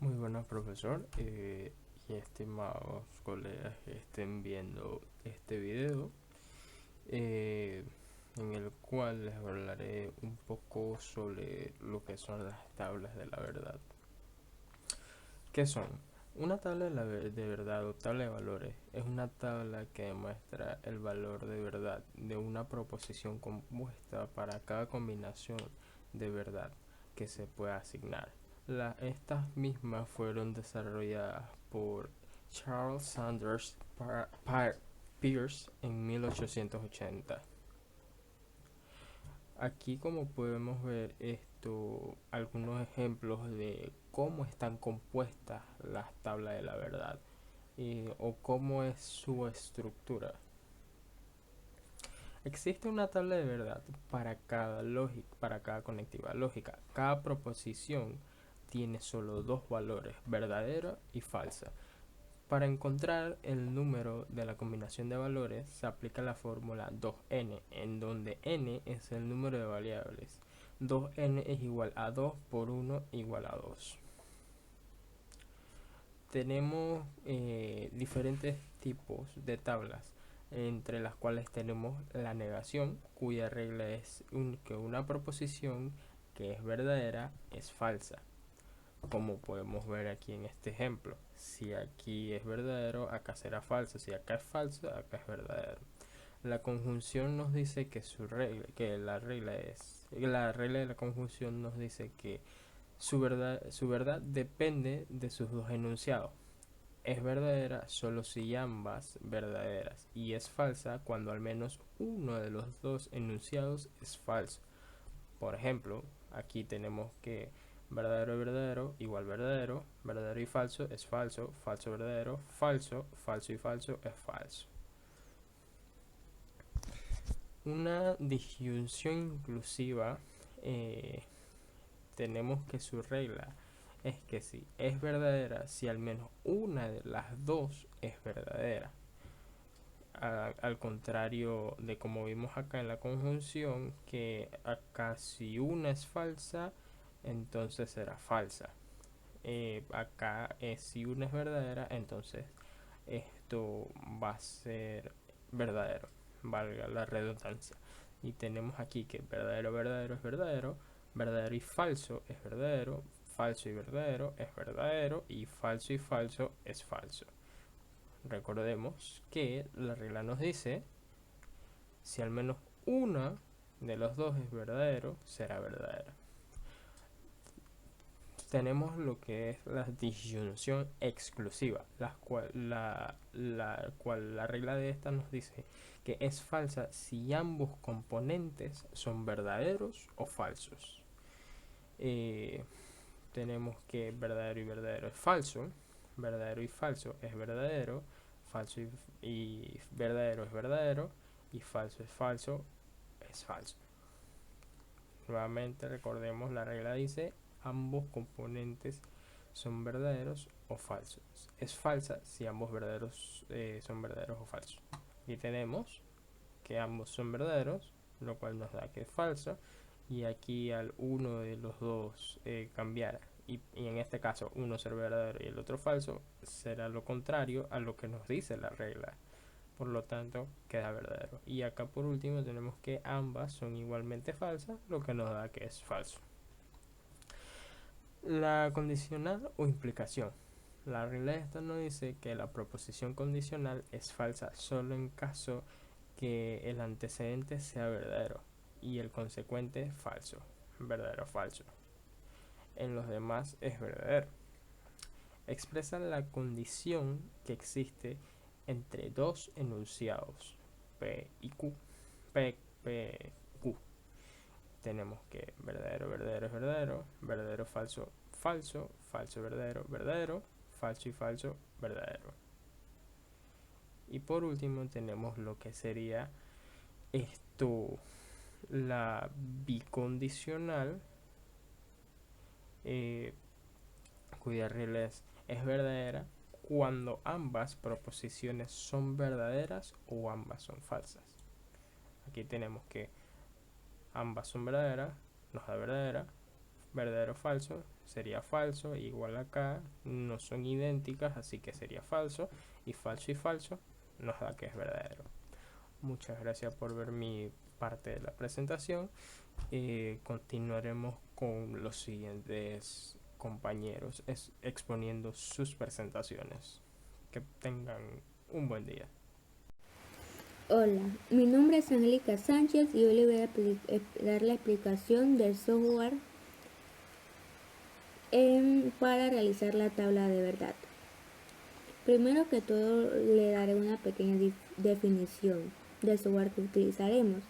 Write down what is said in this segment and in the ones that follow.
Muy buenas, profesor, y estimados colegas que estén viendo este video, eh, en el cual les hablaré un poco sobre lo que son las tablas de la verdad. ¿Qué son? Una tabla de verdad o tabla de valores es una tabla que demuestra el valor de verdad de una proposición compuesta para cada combinación de verdad que se pueda asignar. Estas mismas fueron desarrolladas por Charles Sanders Peirce en 1880. Aquí, como podemos ver algunos ejemplos de cómo están compuestas las tablas de la verdad, o cómo es su estructura. Existe una tabla de verdad para cada conectiva lógica. Cada proposición tiene solo dos valores, verdadera y falsa. Para encontrar el número de la combinación de valores se aplica la fórmula 2n, en donde n es el número de variables. 2n es igual a 2 por 1 igual a 2. Tenemos diferentes tipos de tablas, entre las cuales tenemos la negación, cuya regla es que una proposición que es verdadera es falsa, como podemos ver aquí en este ejemplo. Si aquí es verdadero, acá será falso. Si acá es falso, acá es verdadero. La conjunción nos dice que la regla de la conjunción nos dice que su verdad depende de sus dos enunciados. Es verdadera solo si ambas verdaderas, y es falsa cuando al menos uno de los dos enunciados es falso. Por ejemplo, aquí tenemos que verdadero y verdadero igual verdadero, verdadero y falso es falso, falso verdadero, falso, falso y falso es falso. Una disyunción inclusiva, tenemos que su regla es que si es verdadera, si al menos una de las dos es verdadera. Al contrario de como vimos acá en la conjunción, que acá si una es falsa, entonces será falsa. Acá si una es verdadera, entonces esto va a ser verdadero, valga la redundancia. Y tenemos aquí que verdadero, verdadero es verdadero, verdadero y falso es verdadero, falso y verdadero es verdadero, y falso es falso. Recordemos que la regla nos dice, si al menos una de los dos es verdadero, será verdadera. Tenemos lo que es la disyunción exclusiva, la regla de esta nos dice que es falsa si ambos componentes son verdaderos o falsos. Tenemos que verdadero y verdadero es falso, verdadero y falso es verdadero, falso y verdadero es verdadero, y falso es falso. Nuevamente recordemos, la regla dice ambos componentes son verdaderos o falsos. Es falsa si ambos son verdaderos o falsos. Aquí tenemos que ambos son verdaderos, lo cual nos da que es falsa, y aquí al uno de los dos cambiar, y en este caso uno ser verdadero y el otro falso, será lo contrario a lo que nos dice la regla. Por lo tanto, queda verdadero. Y acá por último tenemos que ambas son igualmente falsas, lo que nos da que es falso. La condicional o implicación. La regla de esta nos dice que la proposición condicional es falsa solo en caso que el antecedente sea verdadero y el consecuente falso. Verdadero o falso. En los demás es verdadero. Expresa la condición que existe entre dos enunciados P y Q. P, Q. Tenemos que verdadero, verdadero es verdadero, verdadero, falso, falso, falso, verdadero, verdadero, falso y falso, verdadero. Y por último tenemos lo que sería la bicondicional, cuya regla es verdadera cuando ambas proposiciones son verdaderas o ambas son falsas. Aquí tenemos que ambas son verdaderas, nos da verdadera, verdadero falso, sería falso, igual acá no son idénticas, así que sería falso, y falso nos da que es verdadero. Muchas gracias por ver mi parte de la presentación. Continuaremos con los siguientes compañeros exponiendo sus presentaciones. Que tengan un buen día. Hola, mi nombre es Angélica Sánchez y hoy le voy a dar la explicación del software para realizar la tabla de verdad. Primero que todo le daré una pequeña definición del software que utilizaremos.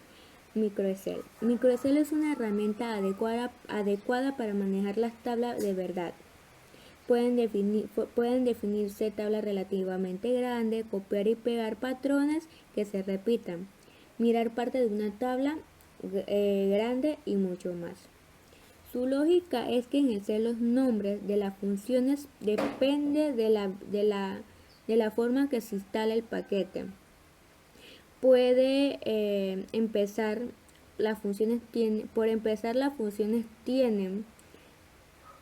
MicroExcel. MicroExcel es una herramienta adecuada para manejar las tablas de verdad. Pueden definirse tablas relativamente grandes, copiar y pegar patrones que se repitan, mirar parte de una tabla grande y mucho más. Su lógica es que en Excel los nombres de las funciones dependen de la forma que se instala el paquete. Las funciones tienen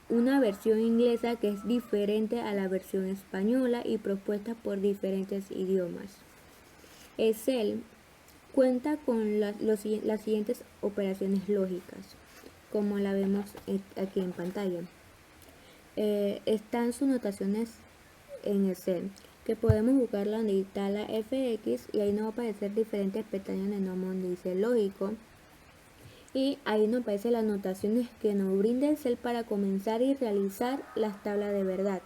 una versión inglesa que es diferente a la versión española y propuesta por diferentes idiomas. Excel cuenta con las siguientes operaciones lógicas, como la vemos aquí en pantalla. Están sus notaciones en Excel, que podemos buscarla donde está la FX y ahí nos va a aparecer diferentes pestañas de nombre donde dice lógico. Y ahí nos aparecen las notaciones que nos brinda Excel para comenzar y realizar las tablas de verdad.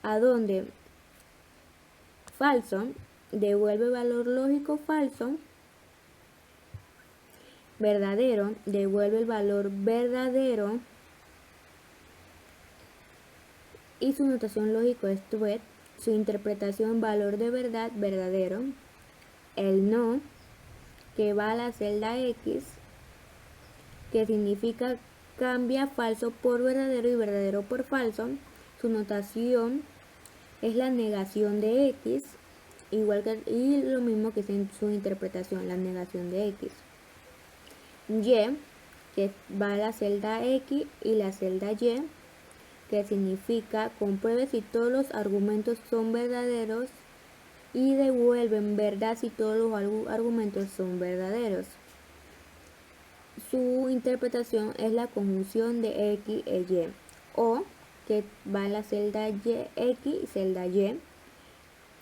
A donde falso devuelve valor lógico falso, verdadero devuelve el valor verdadero y su notación lógico es true, su interpretación valor de verdad verdadero, el no que va a la celda X, que significa cambia falso por verdadero y verdadero por falso. Su notación es la negación de X, y lo mismo que es en su interpretación, la negación de X. Y, que va a la celda X y la celda Y, que significa compruebe si todos los argumentos son verdaderos y devuelven verdad si todos los argumentos son verdaderos. Su interpretación es la conjunción de X e Y, o que va a la celda Y, X y celda Y.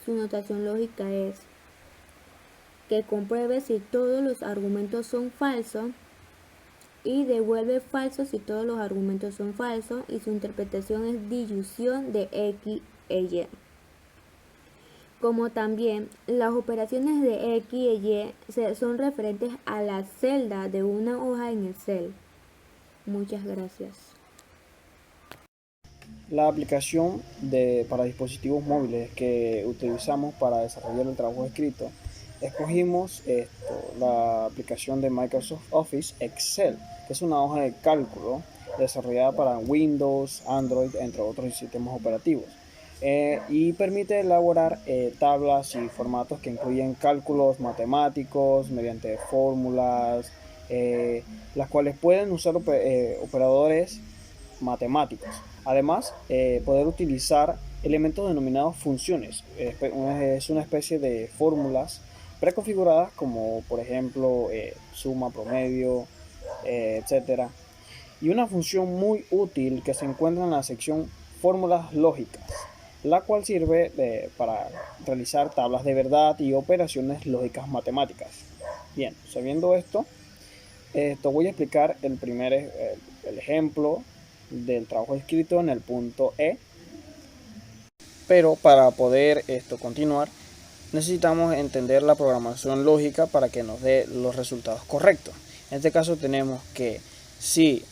Su notación lógica es que compruebe si todos los argumentos son falsos y devuelve falso si todos los argumentos son falsos, y su interpretación es disyunción de X e Y. Como también las operaciones de X e Y son referentes a la celda de una hoja en Excel. Muchas gracias. La aplicación para dispositivos móviles que utilizamos para desarrollar el trabajo escrito, escogimos la aplicación de Microsoft Office Excel, que es una hoja de cálculo desarrollada para Windows, Android, entre otros sistemas operativos. Y permite elaborar tablas y formatos que incluyen cálculos matemáticos mediante fórmulas, las cuales pueden usar operadores matemáticos. Además, poder utilizar elementos denominados funciones. Es una especie de fórmulas preconfiguradas como por ejemplo suma, promedio, etc. Y una función muy útil que se encuentra en la sección fórmulas lógicas, la cual sirve para realizar tablas de verdad y operaciones lógicas matemáticas. Bien, sabiendo esto, voy a explicar el ejemplo del trabajo escrito en el punto E. Pero para poder continuar, necesitamos entender la programación lógica para que nos dé los resultados correctos. En este caso tenemos que si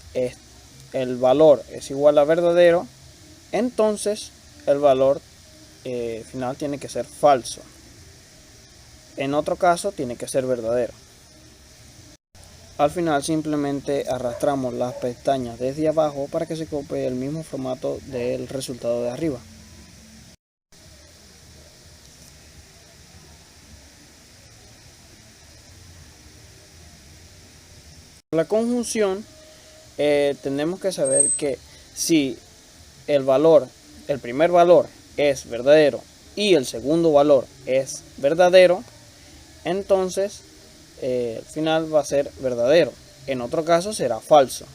el valor es igual a verdadero, entonces el valor final tiene que ser falso. En otro caso tiene que ser verdadero. Al final simplemente arrastramos las pestañas desde abajo para que se copie el mismo formato del resultado de arriba. La conjunción tenemos que saber que si el primer valor es verdadero y el segundo valor es verdadero, entonces al final va a ser verdadero. En otro caso será falso.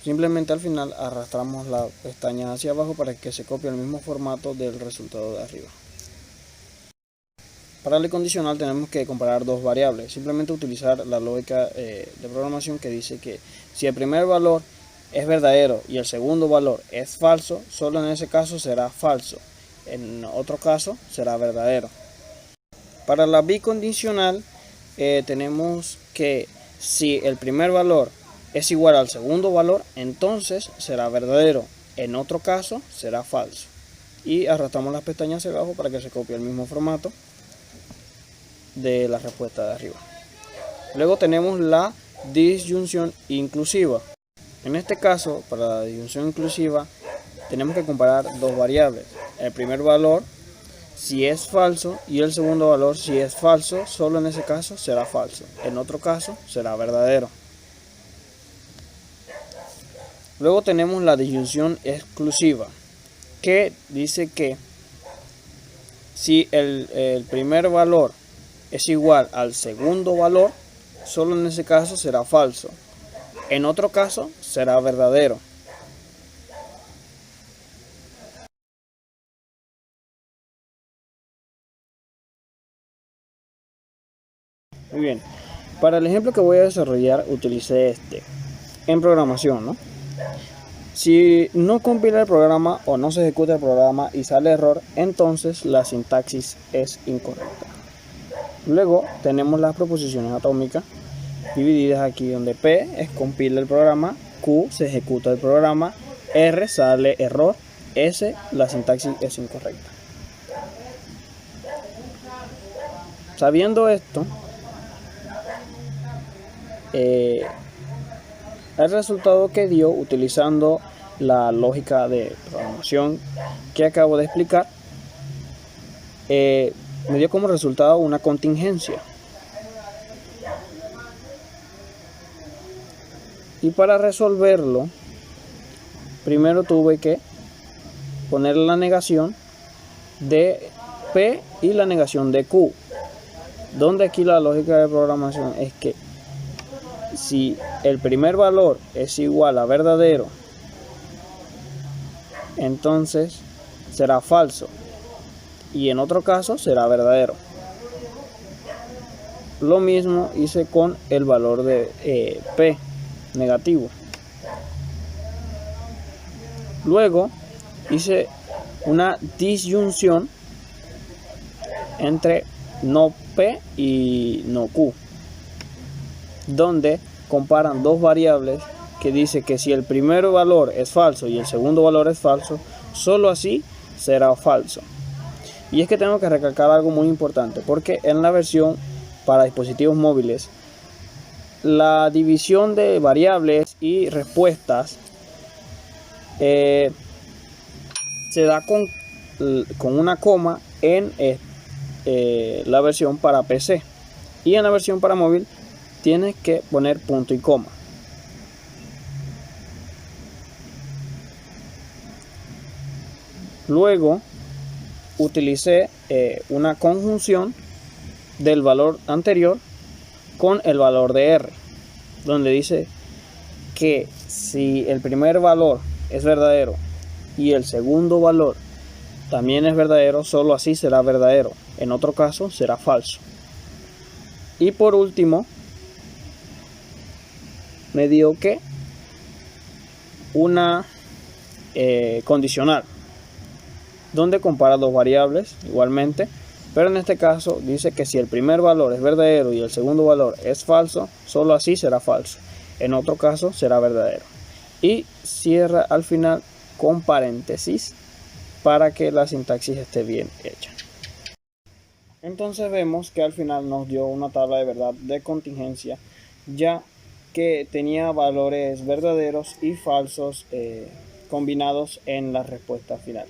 Simplemente al final arrastramos la pestaña hacia abajo para que se copie el mismo formato del resultado de arriba. Para el condicional tenemos que comparar dos variables. Simplemente utilizar la lógica de programación que dice que si el primer valor es verdadero y el segundo valor es falso, solo en ese caso será falso. En otro caso será verdadero. Para la bicondicional tenemos que si el primer valor es igual al segundo valor, entonces será verdadero. En otro caso será falso. Y arrastramos las pestañas hacia abajo para que se copie el mismo formato de la respuesta de arriba. Luego tenemos la disyunción inclusiva. En este caso, para la disyunción inclusiva, tenemos que comparar dos variables. El primer valor si es falso y el segundo valor si es falso, solo en ese caso será falso. En otro caso será verdadero. Luego tenemos la disyunción exclusiva, que dice que si el primer valor es igual al segundo valor, solo en ese caso será falso. En otro caso será verdadero. Muy bien, para el ejemplo que voy a desarrollar utilicé en programación, ¿no? Si no compila el programa o no se ejecuta el programa y sale error, entonces la sintaxis es incorrecta. Luego tenemos las proposiciones atómicas divididas aquí, donde P es compila el programa, Q se ejecuta el programa, R sale error, S la sintaxis es incorrecta. Sabiendo esto, el resultado que dio utilizando la lógica de programación que acabo de explicar, me dio como resultado una contingencia. Y para resolverlo, primero tuve que poner la negación de P y la negación de Q, donde aquí la lógica de programación es que si el primer valor es igual a verdadero, entonces será falso y en otro caso será verdadero. Lo mismo hice con el valor de P negativo. Luego hice una disyunción entre no P y no Q, donde comparan dos variables que dice que si el primer valor es falso y el segundo valor es falso, solo así será falso. Y es que tengo que recalcar algo muy importante, porque en la versión para dispositivos móviles, la división de variables y respuestas se da con una coma en la versión para PC, y en la versión para móvil tienes que poner punto y coma. Luego utilicé una conjunción del valor anterior con el valor de R, donde dice que si el primer valor es verdadero y el segundo valor también es verdadero, solo así será verdadero. En otro caso será falso. Y por último, me dio que una condicional, donde compara dos variables igualmente, pero en este caso dice que si el primer valor es verdadero y el segundo valor es falso, solo así será falso. En otro caso será verdadero. Y cierra al final con paréntesis para que la sintaxis esté bien hecha. Entonces vemos que al final nos dio una tabla de verdad de contingencia, ya que tenía valores verdaderos y falsos combinados en la respuesta final.